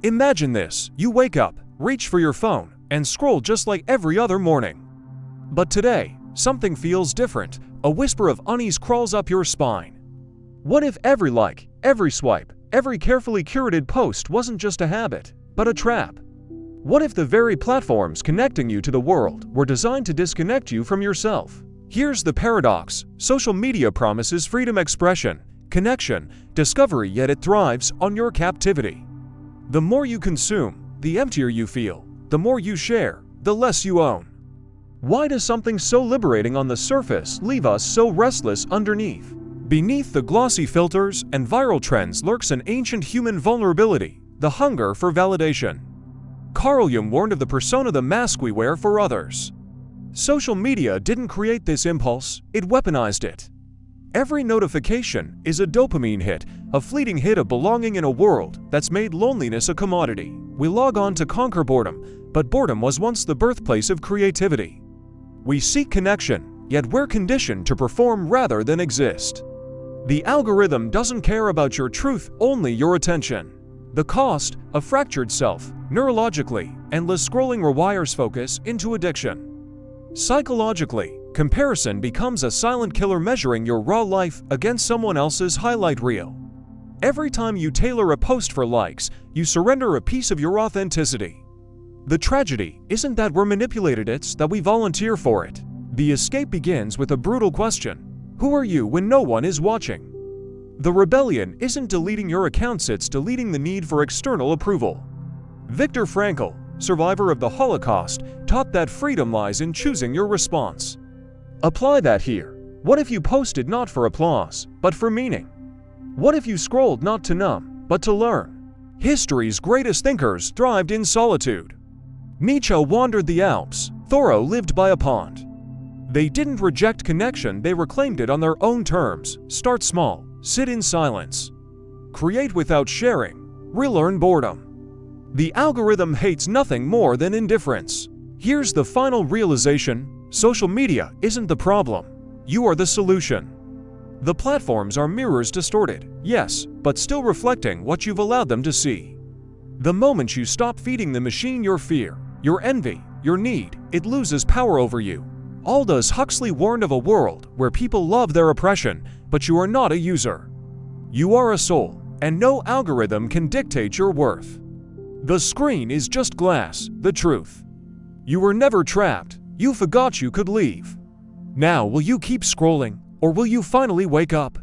Imagine this: you wake up, reach for your phone, and scroll just like every other morning. But today, something feels different. A whisper of unease crawls up your spine. What if every like, every swipe, every carefully curated post wasn't just a habit, but a trap? What if the very platforms connecting you to the world were designed to disconnect you from yourself? Here's the paradox: social media promises freedom, expression, connection, discovery, yet it thrives on your captivity. The more you consume, the emptier you feel. The more you share, the less you own. Why does something so liberating on the surface leave us so restless underneath? Beneath the glossy filters and viral trends lurks an ancient human vulnerability: the hunger for validation. Carl Jung warned of the persona, the mask we wear for others. Social media didn't create this impulse, it weaponized it. Every notification is a dopamine hit, a fleeting hit of belonging in a world that's made loneliness a commodity. We log on to conquer boredom, but boredom was once the birthplace of creativity. We seek connection, yet we're conditioned to perform rather than exist. The algorithm doesn't care about your truth, only your attention. The cost: a fractured self. Neurologically, endless scrolling rewires focus into addiction. Psychologically, comparison becomes a silent killer, measuring your raw life against someone else's highlight reel. Every time you tailor a post for likes, you surrender a piece of your authenticity. The tragedy isn't that we're manipulated, it's that we volunteer for it. The escape begins with a brutal question: who are you when no one is watching? The rebellion isn't deleting your accounts, it's deleting the need for external approval. Viktor Frankl, survivor of the Holocaust, taught that freedom lies in choosing your response. Apply that here. What if you posted not for applause, but for meaning? What if you scrolled not to numb, but to learn? History's greatest thinkers thrived in solitude. Nietzsche wandered the Alps, Thoreau lived by a pond. They didn't reject connection, they reclaimed it on their own terms. Start small, sit in silence. Create without sharing, relearn boredom. The algorithm hates nothing more than indifference. Here's the final realization: social media isn't the problem. You are the solution. The platforms are mirrors, distorted, yes, but still reflecting what you've allowed them to see. The moment you stop feeding the machine your fear, your envy, your need, it loses power over you. Aldous Huxley warned of a world where people love their oppression, but you are not a user. You are a soul, and no algorithm can dictate your worth. The screen is just glass, the truth. You were never trapped, you forgot you could leave. Now, will you keep scrolling, or will you finally wake up?